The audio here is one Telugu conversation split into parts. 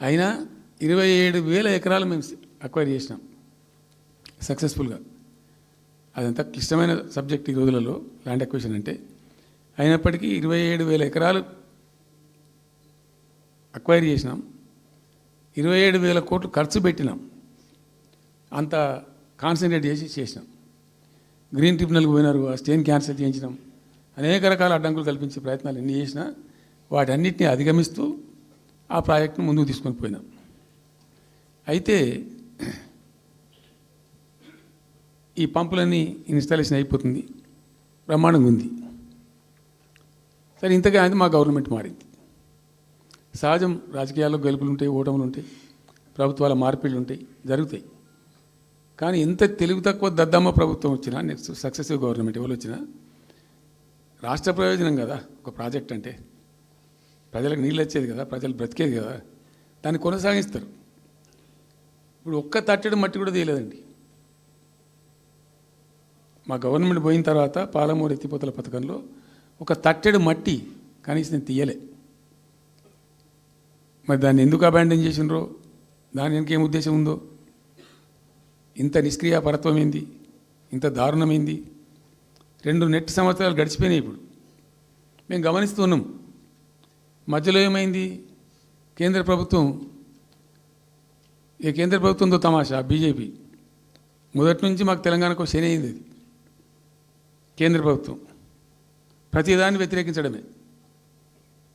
అయినా 27,000 ఎకరాలు మేము అక్వైర్ చేసినాం సక్సెస్ఫుల్గా. అదంతా క్లిష్టమైన సబ్జెక్ట్ ఈ రోజులలో ల్యాండ్ అక్విజిషన్ అంటే. అయినప్పటికీ 27,000 ఎకరాలు అక్వైర్ చేసినాం, 27,000 కోట్లు ఖర్చు పెట్టినాం. అంత కాన్సన్ట్రేట్ చేసినాం. గ్రీన్ ట్రిబ్యునల్కి పోయినారు, ఆ స్టేని క్యాన్సిల్ చేయించినాం. అనేక రకాల అడ్డంకులు కల్పించే ప్రయత్నాలు ఎన్ని చేసినా వాటన్నిటిని అధిగమిస్తూ ఆ ప్రాజెక్టును ముందుకు తీసుకొని పోయినాం. అయితే ఈ పంపులన్నీ ఇన్స్టాలేషన్ అయిపోతుంది, బ్రహ్మాండంగా ఉంది. సరే, ఇంతగా అది మా గవర్నమెంట్ మారింది. సహజం, రాజకీయాల్లో గెలుపులు ఉంటాయి, ఓటములు ఉంటాయి, ప్రభుత్వాల మార్పిళ్ళు ఉంటాయి, జరుగుతాయి. కానీ ఎంత తెలుగు తక్కువ దద్దమ్మ ప్రభుత్వం వచ్చినా, నెక్స్ట్ సక్సెసివ్ గవర్నమెంట్ ఎవరు వచ్చినా రాష్ట్ర ప్రయోజనం కదా ఒక ప్రాజెక్ట్ అంటే. ప్రజలకు నీళ్ళు వచ్చేది కదా, ప్రజలు బ్రతికేది కదా, దాన్ని కొనసాగిస్తారు. ఇప్పుడు ఒక్క తట్టెడు మట్టి కూడా తీయలేదండి. మా గవర్నమెంట్ పోయిన తర్వాత పాలమూరు ఎత్తిపోతల పథకంలో ఒక తట్టెడు మట్టి కనీసం నేను తీయలే. మరి దాన్ని ఎందుకు అబాండన్ చేసినరో, దాని వెనకేం ఉద్దేశం ఉందో, ఇంత నిష్క్రియాపరత్వం ఏంది, ఇంత దారుణమైంది. 2 నెట్ సంవత్సరాలు గడిచిపోయినాయి. ఇప్పుడు మేము గమనిస్తున్నాం. మధ్యలో ఏమైంది, కేంద్ర ప్రభుత్వంతో తమాషా. బీజేపీ మొదటి నుంచి మాకు తెలంగాణకు శని అయింది. అది కేంద్ర ప్రభుత్వం ప్రతిదాన్ని వ్యతిరేకించడమే.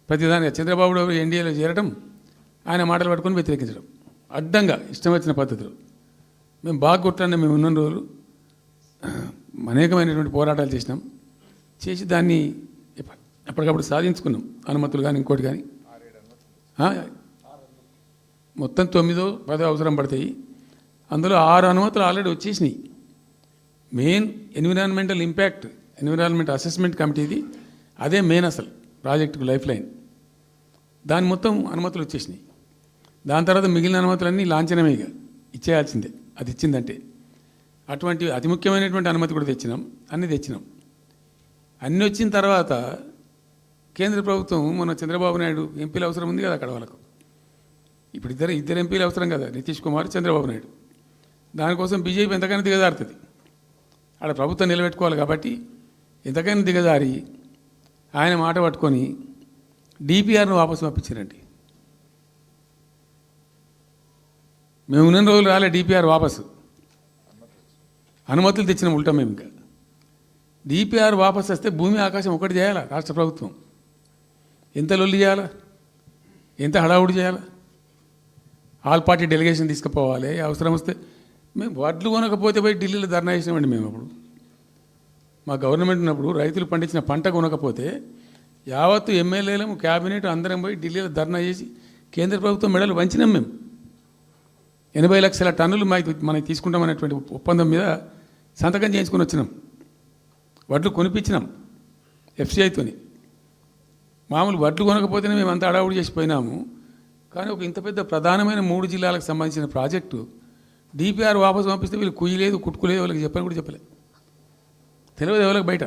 ప్రతిదానిగా చంద్రబాబు ఎన్డీఏలో చేరడం, ఆయన మాటలు పట్టుకొని వ్యతిరేకించడం, అడ్డంగా ఇష్టం వచ్చిన పద్ధతిలో. మేము బాగా కొట్లాడినాం. మేము ఉన్న రోజులు అనేకమైనటువంటి పోరాటాలు చేసి దాన్ని ఎప్పటికప్పుడు సాధించుకున్నాం. అనుమతులు కానీ ఇంకోటి కానీ మొత్తం 9-10 అవసరం పడతాయి. అందులో 6 అనుమతులు ఆల్రెడీ వచ్చేసినాయి. మెయిన్ ఎన్విరాన్మెంట్ అసెస్మెంట్ కమిటీది అదే మెయిన్ అసలు ప్రాజెక్టుకు లైఫ్ లైన్. దాని మొత్తం అనుమతులు వచ్చేసినాయి. దాని తర్వాత మిగిలిన అనుమతులన్నీ లాంఛనమే, ఇక ఇచ్చేయాల్సిందే. అది ఇచ్చిందంటే అటువంటి అతి ముఖ్యమైనటువంటి అనుమతి కూడా తెచ్చినాం. అన్నీ తెచ్చినాం. అన్నీ వచ్చిన తర్వాత కేంద్ర ప్రభుత్వం మన చంద్రబాబు నాయుడు ఎంపీలు అవసరం ఉంది కదా అక్కడ వాళ్ళకు. ఇప్పుడు ఇద్దరు ఎంపీలు అవసరం కదా, నితీష్ కుమార్, చంద్రబాబు నాయుడు. దానికోసం బీజేపీ ఎంతకైనా దిగజారుతుంది. ఆడ ప్రభుత్వం నిలబెట్టుకోవాలి కాబట్టి ఎంతకైనా దిగజారి ఆయన మాట పట్టుకొని డిపిఆర్ను వాపసు పంపించారండి. మేము ఉన్న రోజులు రాలే డిపిఆర్ వాపసు. అనుమతులు తెచ్చిన ఉల్టా మేము. ఇంకా డిపిఆర్ వాపసు వస్తే భూమి ఆకాశం ఒకటి చేయాలా రాష్ట్ర ప్రభుత్వం. ఎంత లొల్లి చేయాలా, ఎంత హడావుడి చేయాలా. ఆల్ పార్టీ డెలిగేషన్ తీసుకుపోవాలి. అవసరం వస్తే మేము వడ్లు కొనకపోతే పోయి ఢిల్లీలో ధర్నా చేసినామండి. మేము అప్పుడు మా గవర్నమెంట్ ఉన్నప్పుడు రైతులు పండించిన పంట కొనకపోతే యావత్తు ఎమ్మెల్యేలు, క్యాబినెట్ అందరం పోయి ఢిల్లీలో ధర్నా చేసి కేంద్ర ప్రభుత్వం మెడలు వంచినాం. మేము 80 లక్షల టన్నులు మనకి తీసుకుంటామనేటువంటి ఒప్పందం మీద సంతకం చేయించుకొని వచ్చినాం. వడ్లు కొనిపించినాం ఎఫ్సిఐతోని. మామూలు వడ్లు కొనకపోతేనే మేము అంత అడావుడి చేసిపోయినాము. కానీ ఒక ఇంత పెద్ద ప్రధానమైన 3 జిల్లాలకు సంబంధించిన ప్రాజెక్టు డిపిఆర్ వాపసు పంపిస్తే వీళ్ళు కుయ్యలేదు, కుట్టుకోలేదు, వాళ్ళకి చెప్పని కూడా చెప్పలేదు. తెలియదు ఎవరికి బయట.